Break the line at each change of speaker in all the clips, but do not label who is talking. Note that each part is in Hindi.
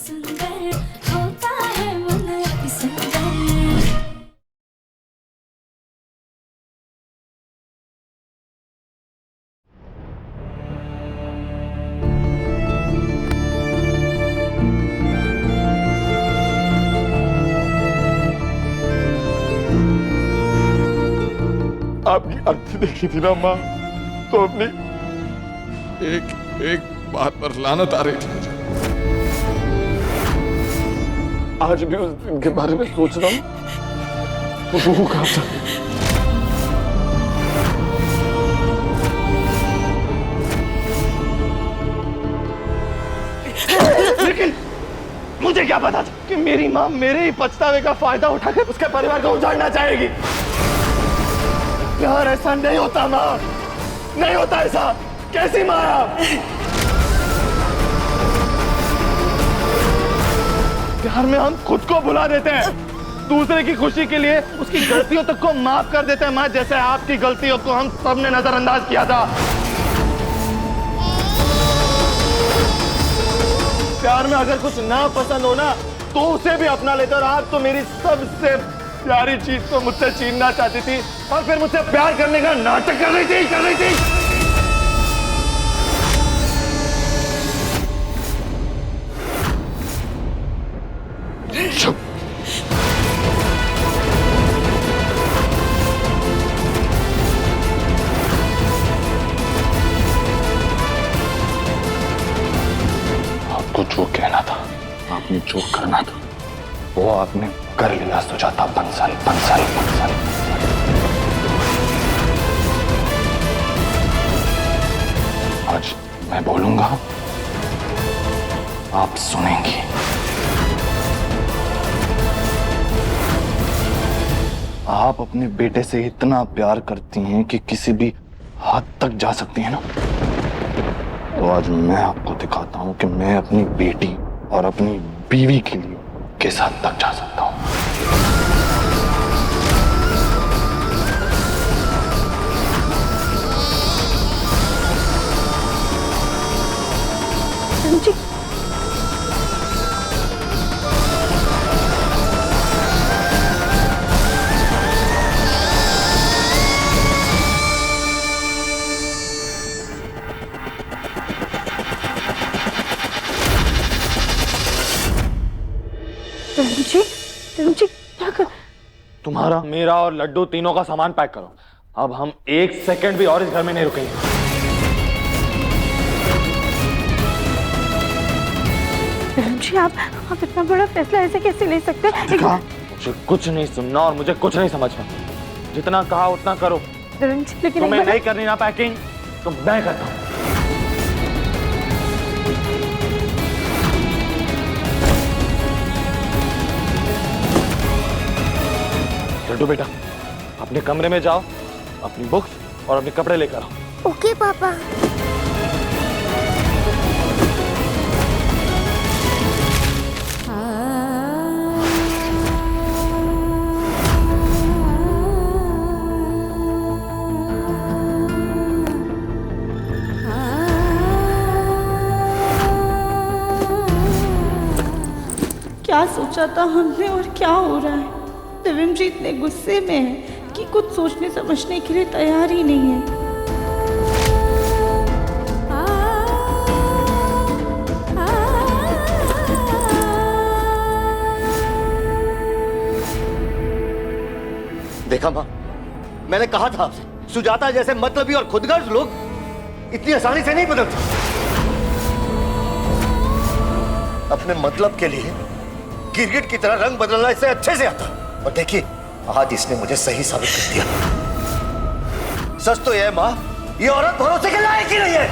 सुंदर होता है मन अति सुंदर।
आपकी आंखें देखी थी ना माँ, तो अपनी
एक एक बात पर लानत आ रही थी मुझे।
आज भी उस दिन के बारे में सोच रहा हूँ। वो कहा था लेकिन मुझे क्या पता था कि मेरी माँ मेरे ही पछतावे का फायदा उठाकर उसके परिवार को उजाड़ना चाहेगी। प्यार ऐसा नहीं होता माँ, नहीं होता ऐसा। कैसी माँ आप? प्यार में हम खुद को भुला देते हैं, दूसरे की खुशी के लिए उसकी गलतियों तक को माफ कर देते हैं माँ, जैसे आपकी गलतियों को हम सबने नजरअंदाज किया था। प्यार में अगर कुछ ना पसंद हो ना तो उसे भी अपना लेते, और आप तो मेरी सबसे प्यारी चीज को मुझसे छीनना चाहती थी और फिर मुझसे प्यार करने का नाटक कर रही थी। चुप। आपको जो कहना था, आपने जो करना था, वो आपने कर लिया सुजाता बंसल। आज मैं बोलूंगा, आप सुनेंगी। आप अपने बेटे से इतना प्यार करती हैं कि किसी भी हद तक जा सकती हैं ना, तो आज मैं आपको दिखाता हूं कि मैं अपनी बेटी और अपनी बीवी के लिए किस हद तक जा सकता हूं।
जी जी क्या कर?
तुम्हारा, मेरा और लड्डू तीनों का सामान पैक करो। अब हम एक सेकंड भी और इस घर में नहीं रुकेंगे।
जी आप इतना बड़ा फैसला ऐसे कैसे ले सकते हैं?
मुझे कुछ नहीं सुनना और मुझे कुछ नहीं समझना। जितना कहा उतना करो।
लेकिन
तुम्हें नहीं करनी ना पैकिंग, तो मैं करता हूँ। लड्डू बेटा, अपने कमरे में जाओ, अपनी बुक्स और अपने कपड़े लेकर आओ।
ओके पापा।
क्या सोचा था हमने और क्या हो रहा है? दिव्यमजी इतने गुस्से में है कि कुछ सोचने समझने के लिए तैयार ही नहीं है।
देखा माँ, मैंने कहा था आपसे, सुजाता जैसे मतलबी और खुदगर्ज लोग इतनी आसानी से नहीं बदलते। अपने मतलब के लिए गिरगिट की तरह रंग बदलना इससे अच्छे से आता। और देखिए, आज इसने मुझे सही साबित कर दिया। सच तो यह है माँ, ये औरत भरोसे के लायक ही नहीं है।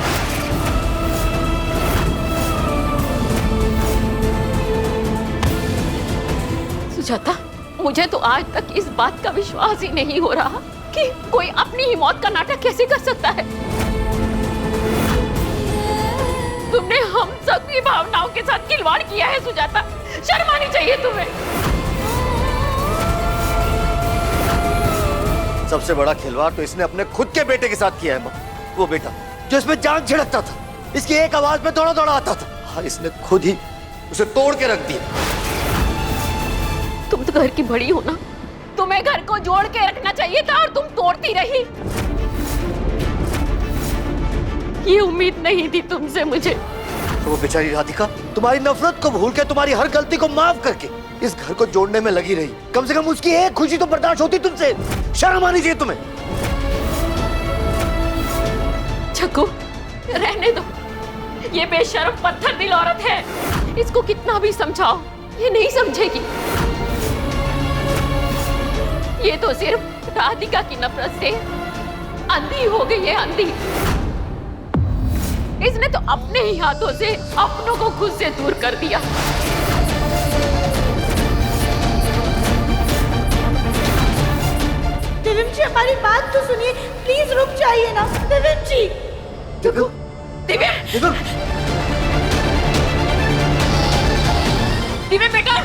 सुजाता, मुझे तो आज तक इस बात का विश्वास ही नहीं हो रहा कि कोई अपनी ही मौत का नाटक कैसे कर सकता है। तुमने हम सबकी भावनाओं के साथ खिलवाड़ किया है सुजाता, शर्म आनी चाहिए तुम्हें।
सबसे बड़ा खिलवाड़ तो इसने अपने खुद के बेटे के साथ किया है माँ। वो बेटा जो इसमें जान छिड़कता था, इसकी एक आवाज में दौड़ा दौड़ा आता था। हाँ, इसने खुद ही उसे तोड़ के रख दिया।
तुम तो घर की बड़ी हो ना, तुम्हें घर को जोड़ के रखना चाहिए था और तुम तोड़ती रही। ये उम्मीद नहीं थी तुमसे मुझे।
तो वो बेचारी राधिका तुम्हारी नफरत को भूल के, तुम्हारी हर गलती को माफ करके इस घर को जोड़ने में लगी रही। कम से कम उसकी एक खुशी तो बर्दाश्त होती तुमसे। शर्म आनी चाहिए तुम्हें।
छक्कू, रहने दो। ये बेशर्म पत्थर दिल औरत है, इसको कितना भी समझाओ ये नहीं समझेगी। ये तो सिर्फ राधिका की नफरत से अंधी हो गई है, अंधी। इसने तो अपने ही हाथों से अपनों को खुद से दूर कर दिया।
देवम जी हमारी बात तो सुनिए, प्लीज रुक जाइए ना। देवम जी।
दिव्यम,
दिव्यम,
दिव्यम,
दिव्यम बेटा।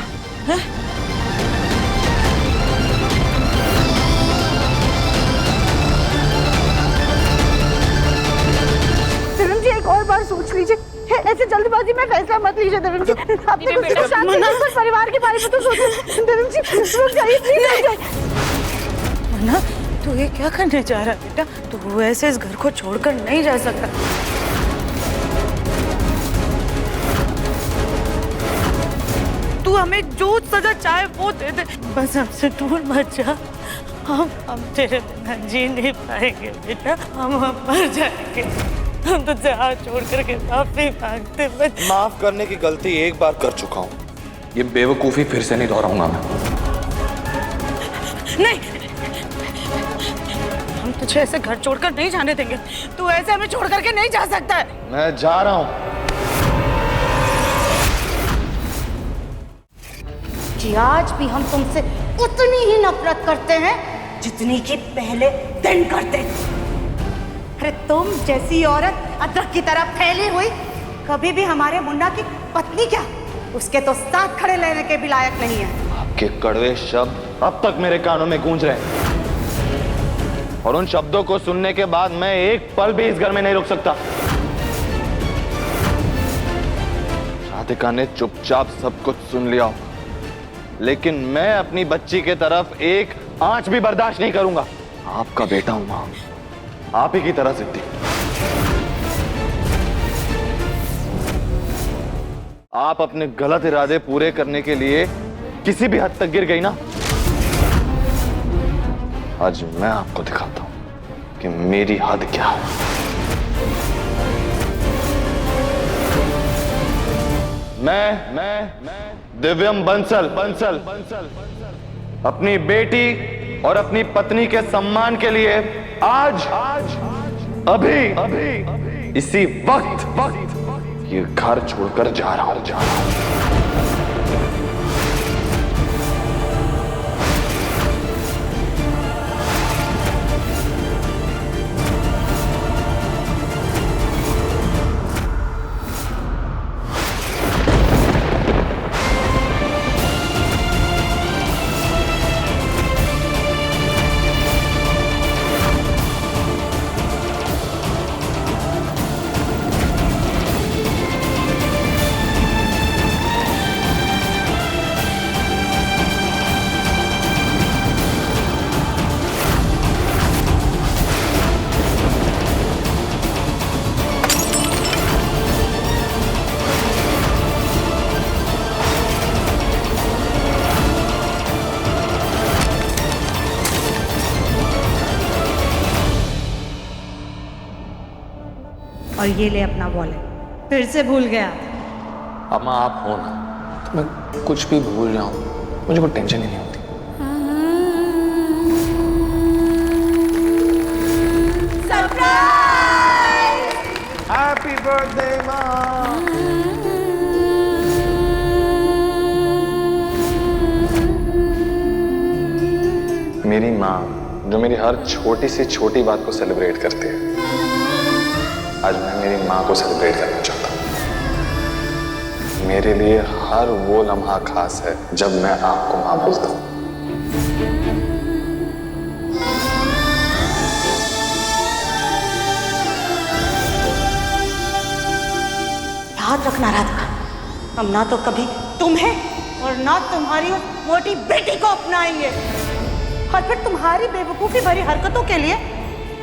देवम जी एक और बार सोच लीजिए, ऐसे जल्दबाजी में फैसला मत लीजिए देवम जी। अपने
दिव्यम
कुछ
बेटा,
शांति परिवार के बारे में तो सोचिए। देवम जी रुक जाइए, प्लीज रुक जाइए।
मना, तू ये क्या करने जा रहा है बेटा? तू ऐसे इस घर को छोड़कर नहीं जा सकता। तू हमें जो सजा चाहे वो दे दे, बस हमसे दूर मत जा। हम तेरे बिना जी नहीं पाएंगे बेटा, हम मर जाएंगे। हम तुझसे हाथ जोड़ करके माफी मांगते।
माफ करने की गलती एक बार कर चुका हूँ, ये बेवकूफी फिर से नहीं दोहराऊंगा मैं।
नहीं, हम तुझे ऐसे घर छोड़कर नहीं जाने देंगे। तू ऐसे हमें छोड़ करके नहीं जा सकता है।
मैं जा रहा हूँ।
कि आज भी हम तुमसे उतनी ही नफरत करते हैं जितनी कि पहले दिन करते। अरे तुम जैसी औरत अदरक की तरह फैली हुई कभी भी हमारे मुन्ना की पत्नी क्या, उसके तो साथ खड़े रहने के भी लायक नहीं है।
आपके कड़वे शब्द अब तक मेरे कानों में गूंज रहे हैं और उन शब्दों को सुनने के बाद मैं एक पल भी इस घर में नहीं रुक सकता। राधिका ने चुपचाप सब कुछ सुन लिया, लेकिन मैं अपनी बच्ची के तरफ एक आंच भी बर्दाश्त नहीं करूंगा। आपका बेटा हूं मां, आप ही की तरह जिद्दी। आप अपने गलत इरादे पूरे करने के लिए किसी भी हद तक गिर गई ना, आज मैं आपको दिखाता हूं कि मेरी हद क्या है। मैं दिव्यम बंसल अपनी बेटी और अपनी पत्नी के सम्मान के लिए आज अभी इसी वक्त ये घर छोड़कर जा रहा हूं।
और ये ले अपना वॉलेट। फिर से भूल गया?
अम्मा आप हो ना, तो मैं कुछ भी भूल जाऊं मुझे कोई टेंशन ही नहीं होती।
सरप्राइज!
हैप्पी बर्थडे माँ। मेरी माँ जो मेरी हर छोटी से छोटी बात को सेलिब्रेट करती है, आज मैं मेरी माँ को सेलिब्रेट करना चाहता हूँ। मेरे लिए हर वो लम्हा खास है जब मैं आपको माँ बोलता हूँ।
याद रखना राधिका, हम ना तो कभी तुम्हें और ना तुम्हारी उस मोटी बेटी को अपनाएंगे। और फिर तुम्हारी बेवकूफी भरी हरकतों के लिए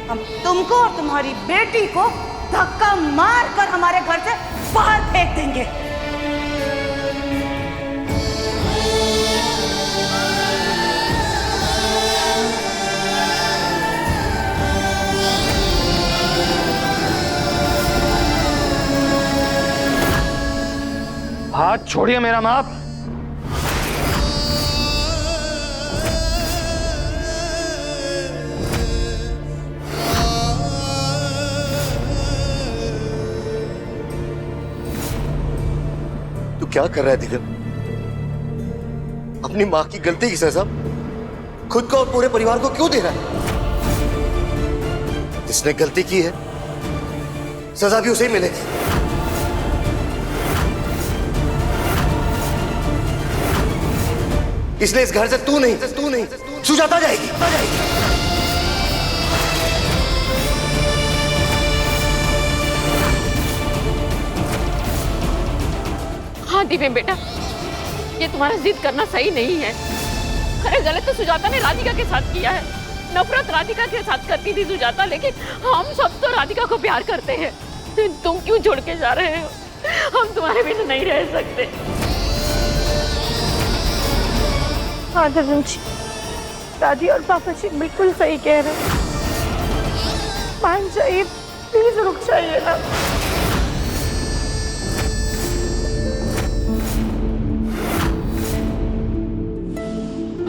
हम तुमको और तुम्हारी बेटी को धक्का मार कर हमारे घर से बाहर फेंक देंगे।
हाथ छोड़िए मेरा बाप।
तू क्या कर रहा है दिगंत? अपनी मां की गलती की सजा खुद को और पूरे परिवार को क्यों दे रहा है? जिसने गलती की है सजा भी उसे ही मिलेगी। इसलिए इस घर से तू नहीं सुजाता जाएगी।
हाँ दिव्य बेटा, ये तुम्हारा जिद करना सही नहीं है। अरे गलत तो सुजाता ने राधिका के साथ किया है। नफरत राधिका के साथ करती थी सुजाता, लेकिन हम सब तो राधिका को प्यार करते हैं। तुम क्यों छोड़ के जा रहे हो? हम तुम्हारे बिना नहीं रह सकते।
हाँ धर्म जी, दादी और पापा जी बिल्कुल सही कह रहे हैं। मान जाइए, प्लीज रुक जाइए ना।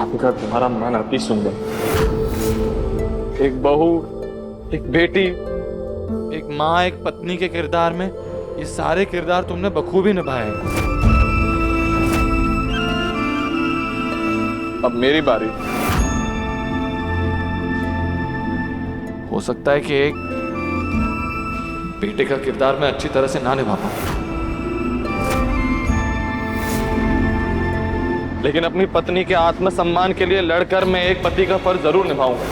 आपका तुम्हारा मन अति सुंदर। एक बहू, एक बेटी,
एक माँ, एक पत्नी के किरदार में ये सारे किरदार तुमने बखूबी निभाए हैं।
अब मेरी बारी।
हो सकता है कि एक बेटे का किरदार मैं अच्छी तरह से ना निभा पाऊं,
लेकिन अपनी पत्नी के आत्मसम्मान के लिए लड़कर मैं एक पति का फर्ज जरूर निभाऊंगा।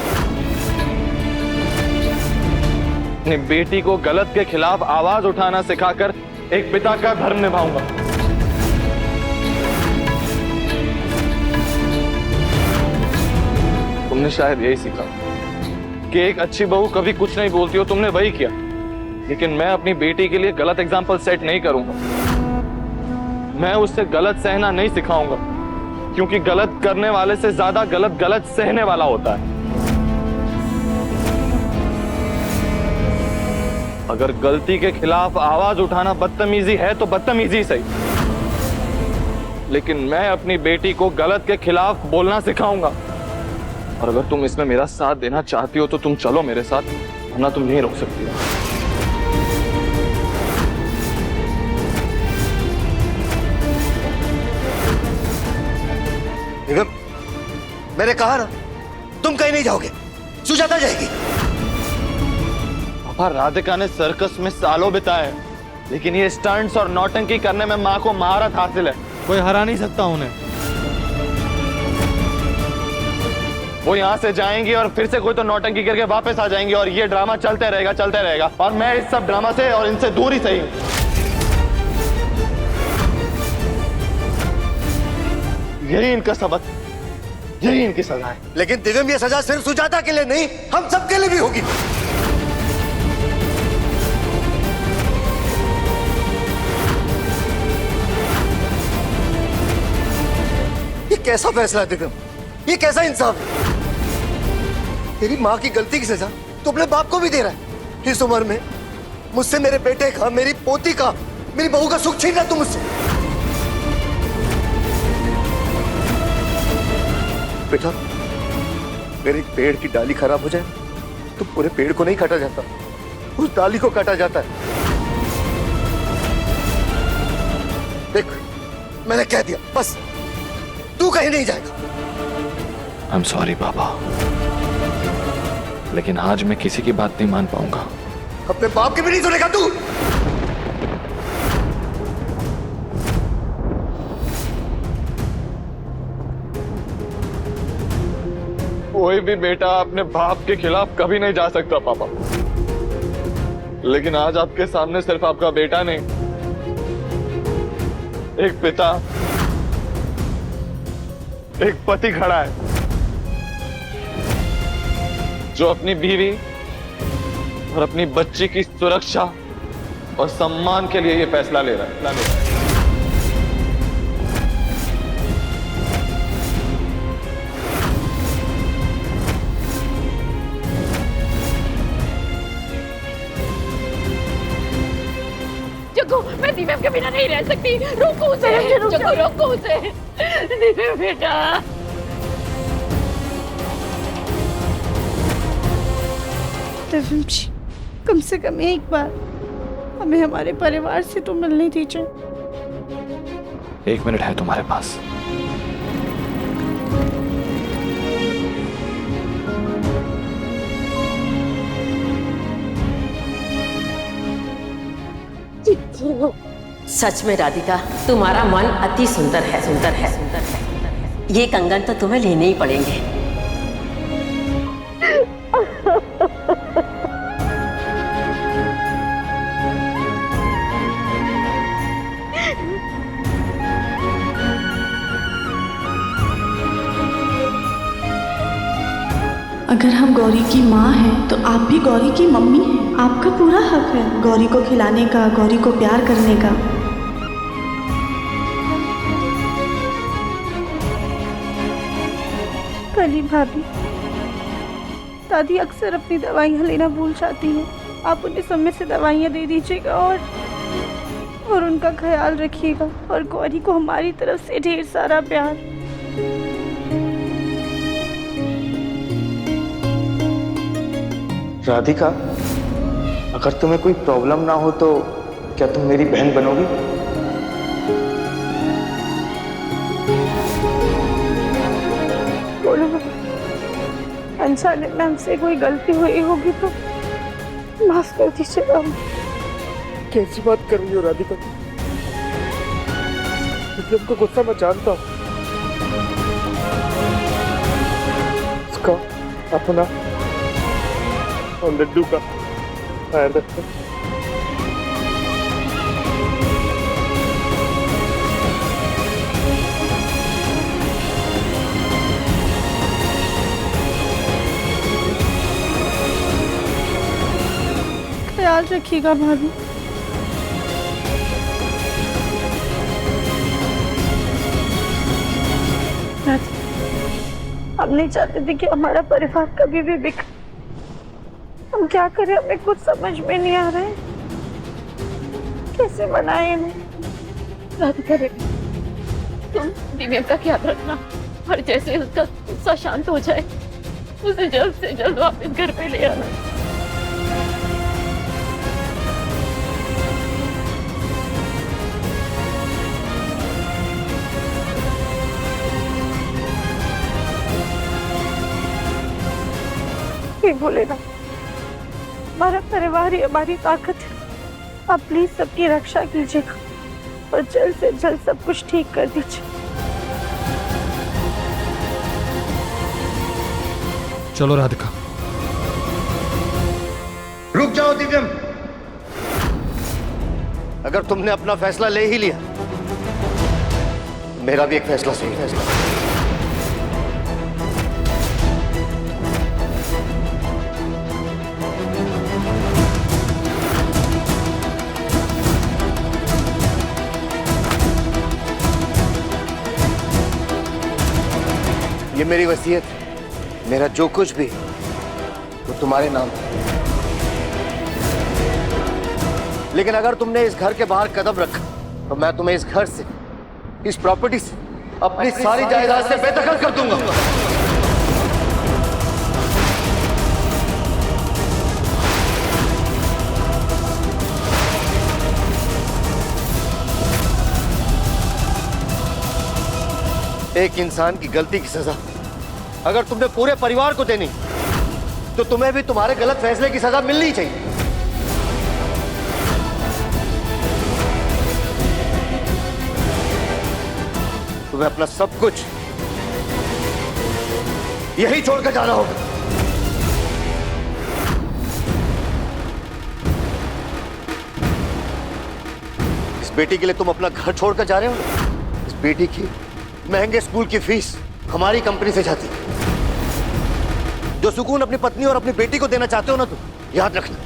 अपनी बेटी को गलत के खिलाफ आवाज उठाना सिखाकर एक पिता का धर्म निभाऊंगा। तुमने शायद यही सीखा कि एक अच्छी बहू कभी कुछ नहीं बोलती हो, तुमने वही किया। लेकिन मैं अपनी बेटी के लिए गलत एग्जाम्पल सेट नहीं करूंगा। मैं उससे गलत सहना नहीं सिखाऊंगा, क्योंकि गलत करने वाले से ज्यादा गलत सहने वाला होता है। अगर गलती के खिलाफ आवाज उठाना बदतमीजी है तो बदतमीजी सही, लेकिन मैं अपनी बेटी को गलत के खिलाफ बोलना सिखाऊंगा। और अगर तुम इसमें मेरा साथ देना चाहती हो तो तुम चलो मेरे साथ, वरना तुम नहीं रोक सकती हो।
निगम, मैंने कहा ना, तुम कहीं नहीं जाओगे, सुजाता जाएगी।
पापा, राधिका ने सर्कस में सालों बिताए, लेकिन ये स्टंट्स और नौटंकी करने में माँ को महारत हासिल है।
कोई हरा नहीं सकता उन्हें।
वो यहाँ से जाएंगी और फिर से कोई तो नौटंकी करके वापस आ जाएंगी, और ये ड्रामा चलते रहेगा। और मैं इस सब ड्रामा से और इनसे दूर ही सही हूँ। यही इनका सबक, यही इनकी सजा है।
लेकिन दिगम, ये सजा सिर्फ सुजाता के लिए नहीं, हम सबके लिए भी होगी। ये कैसा फैसला है दिगम? ये कैसा इंसाफ है? तेरी माँ की गलती की सजा तो अपने बाप को भी दे रहा है। इस उम्र में मुझसे मेरे बेटे का, मेरी पोती का, मेरी बहू का सुख छीन रहा तुम मुझसे। बेटा, अगर एक पेड़ की डाली खराब हो जाए तो पूरे पेड़ को नहीं काटा जाता, उस डाली को काटा जाता है। देख, मैंने कह दिया, बस तू कहीं नहीं जाएगा।
I'm sorry पापा, लेकिन आज मैं किसी की बात नहीं मान पाऊंगा।
अपने बाप की भी नहीं सुनेगा तू।
कोई भी बेटा अपने बाप के खिलाफ कभी नहीं जा सकता पापा, लेकिन आज आपके सामने सिर्फ आपका बेटा नहीं, एक पिता, एक पति खड़ा है जो अपनी बीवी और अपनी बच्ची की सुरक्षा और सम्मान के लिए ये फैसला ले रहा है।
जग्गू, मैं दिव्या के बिना नहीं रह सकती। रोको उसे, जग्गू रोको उसे। दिव्या बेटा।
दिव्या जी, कम से कम एक बार हमें हमारे परिवार से तो मिलने दीजिए।
1 मिनट है तुम्हारे पास।
सच में राधिका, तुम्हारा मन अति सुंदर है, सुंदर है, सुंदर है। ये कंगन तो तुम्हें लेने ही पड़ेंगे।
अगर हम गौरी की माँ हैं तो आप भी गौरी की मम्मी हैं। आपका पूरा हक है गौरी को खिलाने का, गौरी को प्यार करने का।
कली भाभी, दादी अक्सर अपनी दवाइयाँ लेना भूल जाती हैं। आप उन्हें समय से दवाइयाँ दे दीजिएगा और उनका ख्याल रखिएगा, और गौरी को हमारी तरफ से ढेर सारा प्यार।
राधिका, अगर तुम्हें कोई प्रॉब्लम ना हो तो क्या तुम मेरी बहन बनोगी?
बोलो, अनजाने में हमसे कोई गलती हुई होगी तो माफ कर दीजिएगा।
कैसी बात कर रही हो राधिका? तुमको गुस्सा मैं जानता हूँ। उसका अपना और लड्डू का ख्याल रखो।
ख्याल रखिएगा भाभी। हम नहीं चाहते थे कि हमारा परिवार कभी भी बिखरे। हम क्या करें, हमें कुछ समझ में नहीं आ रहा है। कैसे मनाएं इन्हें।
राधिका बेटी, तुम दिव्या का ख्याल रखना, और जैसे उसका गुस्सा शांत हो जाए उसे जल्द से जल्द वापस घर पे ले आना।
बोले ना, हमारा परिवार ही हमारी ताकत है। आप प्लीज सबकी रक्षा कीजिएगा और जल्द से जल्द सब कुछ ठीक कर दीजिए।
चलो राधिका।
रुक जाओ दिव्यम, अगर तुमने अपना फैसला ले ही लिया, मेरा भी एक फैसला सही फैसला। ये मेरी वसीयत है। मेरा जो कुछ भी वो तुम्हारे नाम है। लेकिन अगर तुमने इस घर के बाहर कदम रखा तो मैं तुम्हें इस घर से, इस प्रॉपर्टी से, अपनी सारी जायदाद से बेदखल कर दूंगा। एक इंसान की गलती की सजा अगर तुमने पूरे परिवार को देनी तो तुम्हें भी तुम्हारे गलत फैसले की सजा मिलनी चाहिए। तुम्हें अपना सब कुछ यही छोड़कर जाना होगा। इस बेटी के लिए तुम अपना घर छोड़कर जा रहे हो। इस बेटी की महंगे स्कूल की फीस हमारी कंपनी से जाती है। जो सुकून अपनी पत्नी और अपनी बेटी को देना चाहते हो ना, तुम याद रखना,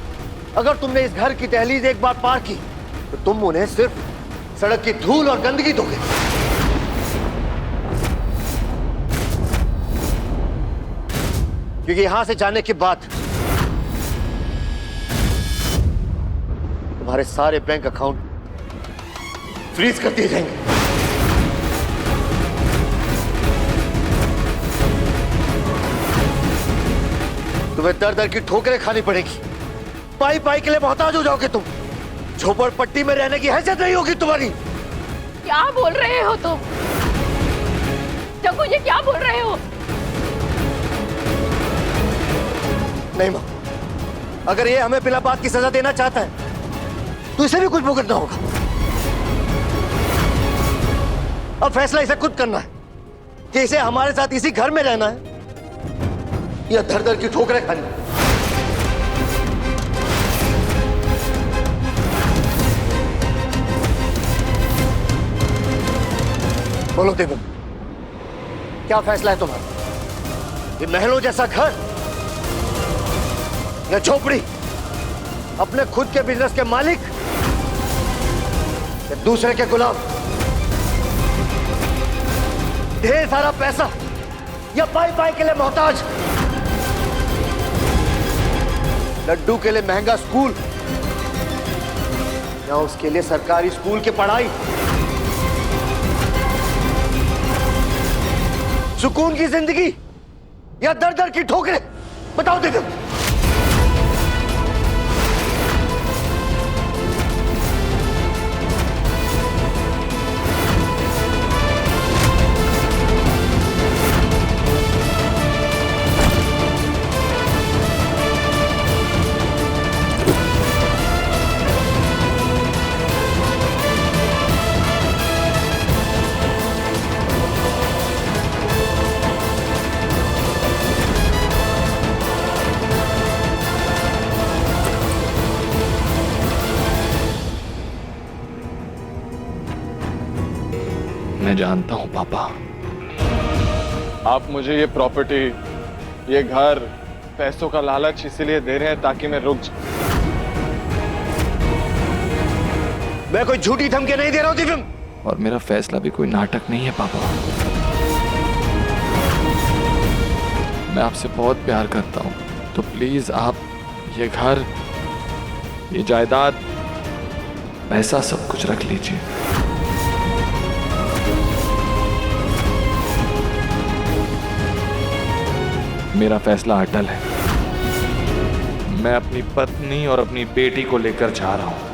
अगर तुमने इस घर की दहलीज एक बार पार की तो तुम उन्हें सिर्फ सड़क की धूल और गंदगी दोगे। क्योंकि यहां से जाने के बाद तुम्हारे सारे बैंक अकाउंट फ्रीज कर दिए जाएंगे। तुम्हें दर दर की ठोकरें खानी पड़ेगी। पाई पाई के लिए मोहताज हो जाओगे तुम। झोपड़पट्टी में रहने की हैसियत नहीं होगी तुम्हारी।
क्या बोल रहे हो तुम? जग्गू, ये क्या बोल रहे हो?
नहीं मां, अगर ये हमें बिला बात की सजा देना चाहता है तो इसे भी कुछ भुगतना होगा। अब फैसला इसे खुद करना है कि इसे हमारे साथ इसी घर में रहना है या दर दर की ठोकरें खानी। बोलो देवम, क्या फैसला है तुम्हारा? ये महलों जैसा घर या झोपड़ी? अपने खुद के बिजनेस के मालिक या दूसरे के गुलाम? ढेर सारा पैसा या पाई पाई के लिए मोहताज? लड्डू के लिए महंगा स्कूल या उसके लिए सरकारी स्कूल की पढ़ाई? सुकून की जिंदगी या दर दर की ठोकरें? बताओ देवम।
मैं जानता हूं पापा,
आप मुझे ये प्रॉपर्टी, ये घर, पैसों का लालच इसीलिए दे रहे हैं ताकि मैं रुक जाऊं।
मैं कोई झूठी धमकी नहीं दे रहा हूं दिव्यम।
और मेरा फैसला भी कोई नाटक नहीं है पापा। मैं आपसे बहुत प्यार करता हूं, तो प्लीज आप ये घर, ये जायदाद, पैसा सब कुछ रख लीजिए। मेरा फैसला अटल है। मैं अपनी पत्नी और अपनी बेटी को लेकर जा रहा हूं।